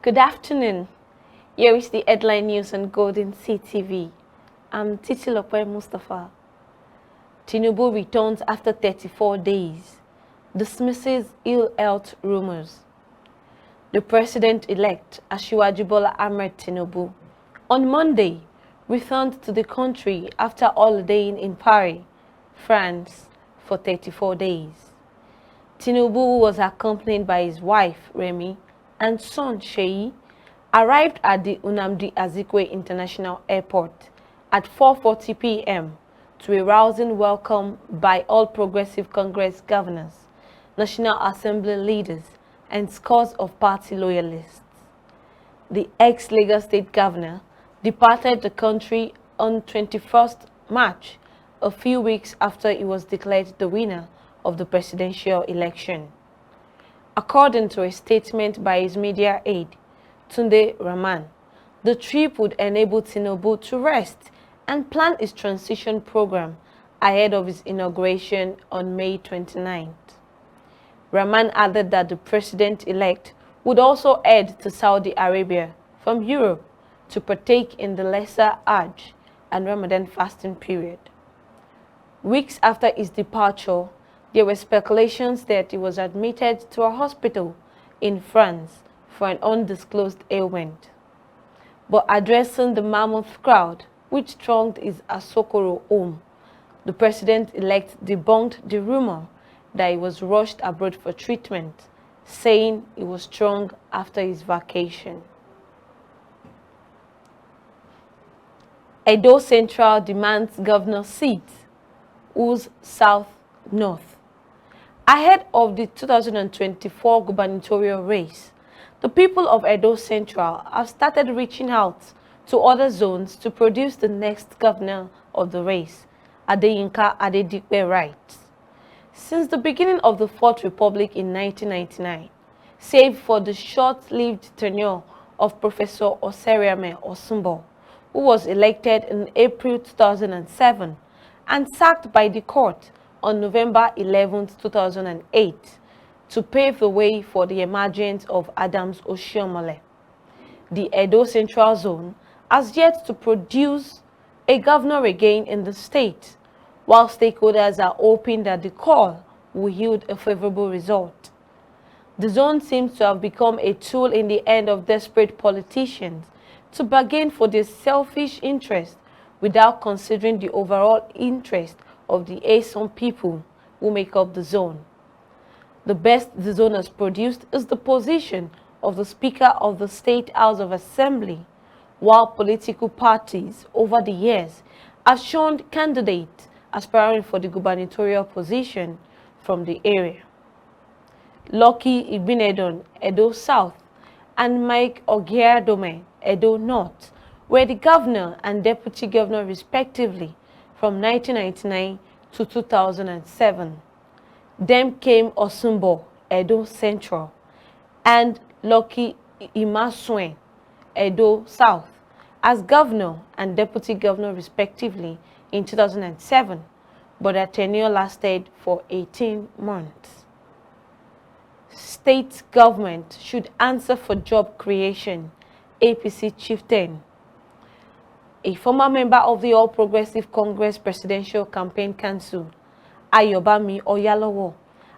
Good afternoon. Here is the headline news on Golden CTV. I'm Titilope Mustafa. Tinubu returns after 34 days, dismisses ill health rumors. The president-elect, Asiwaju Bola Ahmed Tinubu, on Monday returned to the country after holidaying in Paris, France, for 34 days. Tinubu was accompanied by his wife, Remi, and son, Sheyi, arrived at the Nnamdi Azikiwe International Airport at 4:40 p.m. to a rousing welcome by All Progressive Congress governors, National Assembly leaders, and scores of party loyalists. The ex-Lagos State governor departed the country on 21st March, a few weeks after he was declared the winner of the presidential election. According to a statement by his media aide, Tunde Rahman, the trip would enable Tinubu to rest and plan his transition program ahead of his inauguration on May 29th. Rahman added that the president-elect would also head to Saudi Arabia from Europe to partake in the Lesser Hajj and Ramadan fasting period. Weeks after his departure, there were speculations that he was admitted to a hospital in France for an undisclosed ailment. But addressing the mammoth crowd which thronged his Asokoro home, the president-elect debunked the rumor that he was rushed abroad for treatment, saying he was strong after his vacation. Edo Central demands governor seat, whose South-North. Ahead of the 2024 gubernatorial race, the people of Edo Central have started reaching out to other zones to produce the next governor of the race, Adeyinka Adedipe writes. Since the beginning of the Fourth Republic in 1999, save for the short-lived tenure of Professor Oseriame Osunbo, who was elected in April 2007 and sacked by the court on November 11, 2008, to pave the way for the emergence of Adams Oshiomhole. The Edo Central Zone has yet to produce a governor again in the state, while stakeholders are hoping that the call will yield a favorable result. The zone seems to have become a tool in the hand of desperate politicians to bargain for their selfish interest without considering the overall interest of the Ason people who make up the zone. The best the zone has produced is the position of the Speaker of the State House of Assembly, while political parties over the years have shown candidates aspiring for the gubernatorial position from the area. Lucky Ibinedon, Edo South, and Mike Ogiadome, Edo North, were the governor and deputy governor respectively from 1999 to 2007. Then came Osunbo, Edo Central, and Lucky Imasuen, Edo South, as governor and deputy governor respectively in 2007, but their tenure lasted for 18 months. State government should answer for job creation, APC chieftain. A former member of the All Progressive Congress Presidential Campaign Council, Ayobami Oyalowo,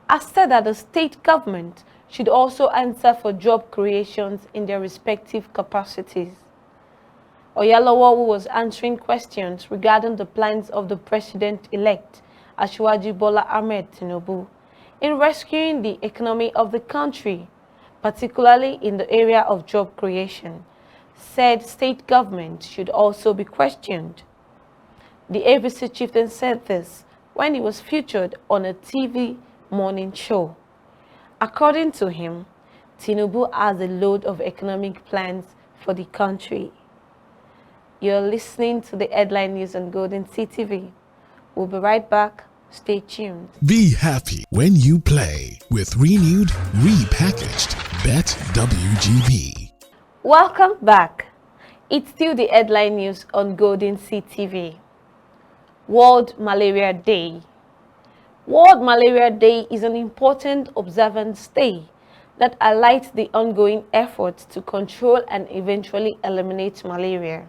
has said that the state government should also answer for job creations in their respective capacities. Oyalowo, who was answering questions regarding the plans of the president-elect, Asiwaju Bola Ahmed Tinubu, in rescuing the economy of the country, particularly in the area of job creation, said state government should also be questioned. The ABC chieftain said this when he was featured on a TV morning show. According to him, Tinubu has a load of economic plans for the country. You're listening to the headline news on Golden CTV. We'll be right back. Stay tuned. Be happy when you play with renewed, repackaged Bet WGB. Welcome back. It's still the headline news on Golden CTV. World Malaria Day. World Malaria Day is an important observance day that highlights the ongoing efforts to control and eventually eliminate malaria.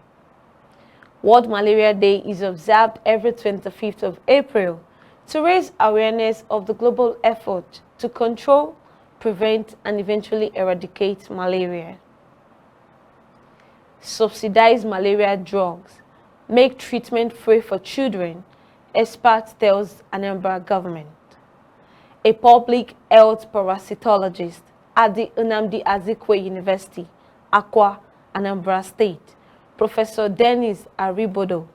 World Malaria Day is observed every 25th of April to raise awareness of the global effort to control, prevent, and eventually eradicate malaria. Subsidize malaria drugs, make treatment free for children, expert tells Anambra government. A public health parasitologist at the Nnamdi Azikiwe University, Akwa, Anambra State, Professor Dennis Aribodo,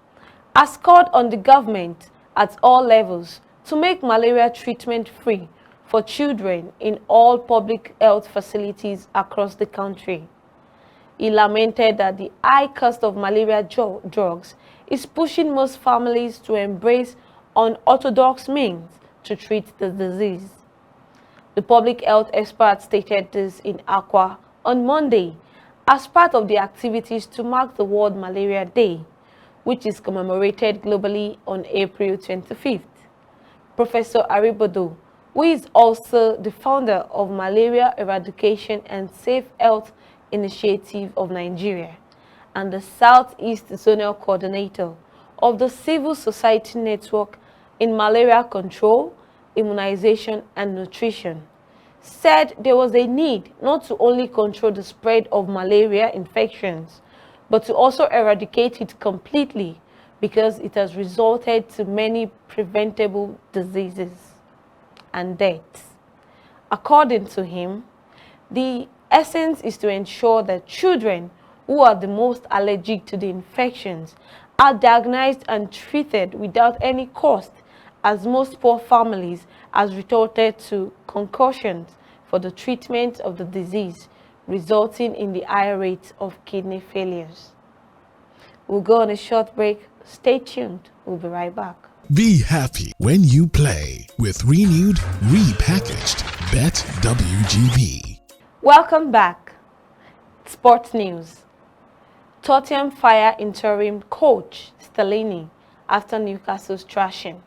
has called on the government at all levels to make malaria treatment free for children in all public health facilities across the country. He lamented that the high cost of malaria drugs is pushing most families to embrace unorthodox means to treat the disease. The public health expert stated this in Akwa on Monday as part of the activities to mark the World Malaria Day, which is commemorated globally on April 25th. Professor Aribodo, who is also the founder of Malaria Eradication and Safe Health Initiative of Nigeria and the Southeast Zonal Coordinator of the Civil Society Network in Malaria Control, Immunization and Nutrition, said there was a need not to only control the spread of malaria infections, but to also eradicate it completely because it has resulted to many preventable diseases and deaths. According to him, the essence is to ensure that children who are the most allergic to the infections are diagnosed and treated without any cost, as most poor families has resorted to concussions for the treatment of the disease, resulting in the high rate of kidney failures. We'll go on a short break. Stay tuned. We'll be right back. Be happy when you play with renewed, repackaged Bet WGB. Welcome back. Sports news. Tottenham fire interim coach Stellini after Newcastle's thrashing.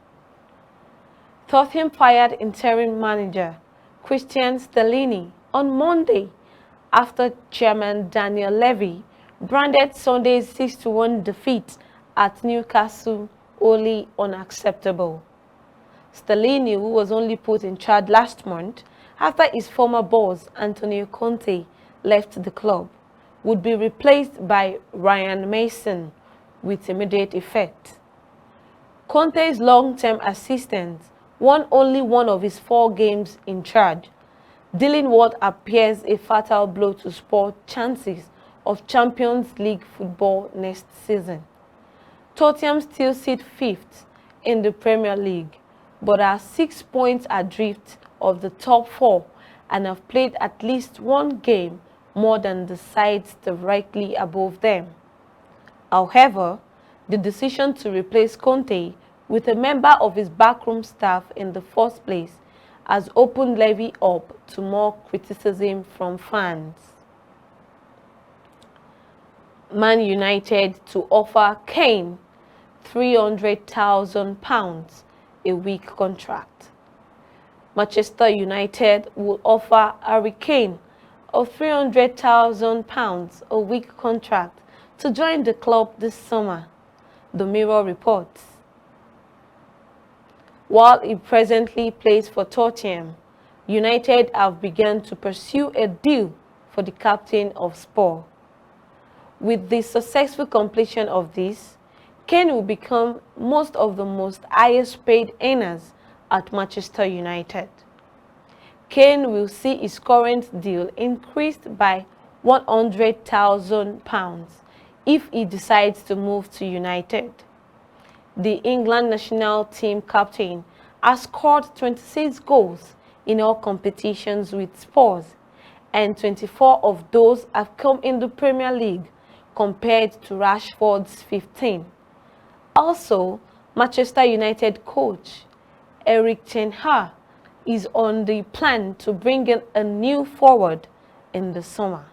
Tottenham fired interim manager Christian Stellini on Monday after chairman Daniel Levy branded Sunday's 6-1 defeat at Newcastle wholly unacceptable. Stellini, who was only put in charge last month after his former boss Antonio Conte left the club, would be replaced by Ryan Mason with immediate effect. Conte's long-term assistant won only one of his 4 games in charge, dealing what appears a fatal blow to Spurs' chances of Champions League football next season. Tottenham still sit 5th in the Premier League, but are 6 points adrift of the top 4 and have played at least 1 game more than the sides directly above them. However, the decision to replace Conte with a member of his backroom staff in the first place has opened Levy up to more criticism from fans. Man United to offer Kane £300,000 a week contract. Manchester United will offer Harry Kane a £300,000 a week contract to join the club this summer, the Mirror reports. While he presently plays for Tottenham, United have begun to pursue a deal for the captain of Spurs. With the successful completion of this, Kane will become most highest paid earners at Manchester United. Kane will see his current deal increased by £100,000 if he decides to move to United. The England national team captain has scored 26 goals in all competitions with Spurs, and 24 of those have come in the Premier League compared to Rashford's 15. Also, Manchester United coach Erik ten Hag is on the plan to bring in a new forward in the summer.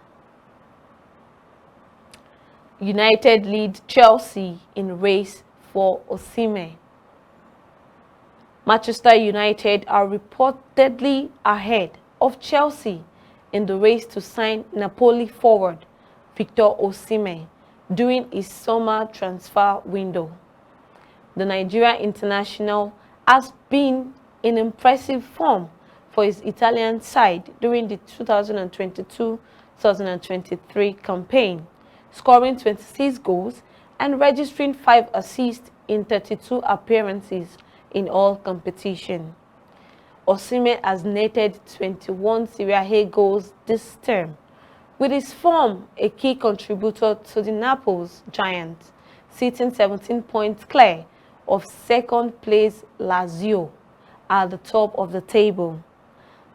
United lead Chelsea in race for Osimhen. Manchester United are reportedly ahead of Chelsea in the race to sign Napoli forward Victor Osimhen during his summer transfer window. The Nigeria international has been in impressive form for his Italian side during the 2022-2023 campaign, scoring 26 goals and registering 5 assists in 32 appearances in all competition. Osimhen has netted 21 Serie A goals this term, with his form a key contributor to the Naples Giants, sitting 17 points clear of second-place Lazio at the top of the table.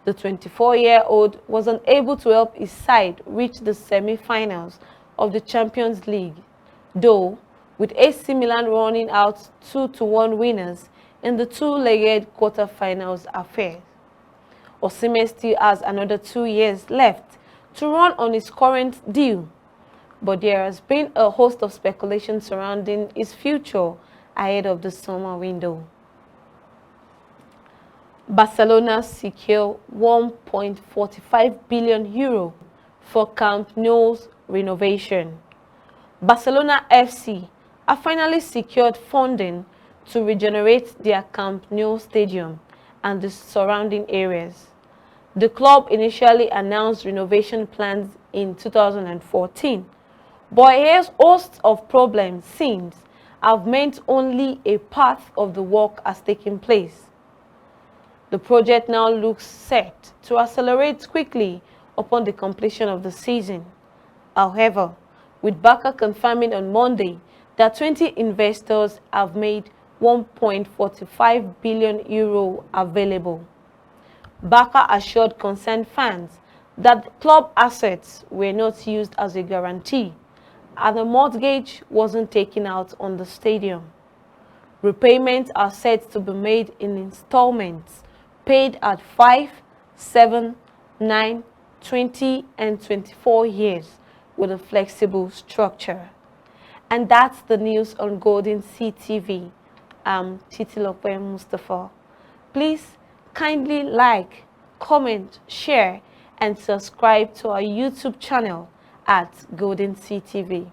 The 24-year-old was unable to help his side reach the semi-finals of the Champions League, though with AC Milan running out 2-1 winners in the two-legged quarter-finals affair. Osimhen still has another 2 years left to run on his current deal, but there has been a host of speculation surrounding his future ahead of the summer window. Barcelona secure €1.45 billion for Camp Nou's renovation. Barcelona FC have finally secured funding to regenerate their Camp Nou stadium and the surrounding areas. The club initially announced renovation plans in 2014, but a host of problems since have meant only a part of the work has taken place. The project now looks set to accelerate quickly upon the completion of the season. However, with Barca confirming on Monday that 20 investors have made €1.45 billion available. Barca assured concerned fans that the club assets were not used as a guarantee and the mortgage wasn't taken out on the stadium. Repayments are set to be made in installments paid at 5, 7, 9, 20 and 24 years with a flexible structure. And that's the news on Golden CTV. I'm Titilope Mustafa. Please kindly like, comment, share and subscribe to our YouTube channel at Golden CTV.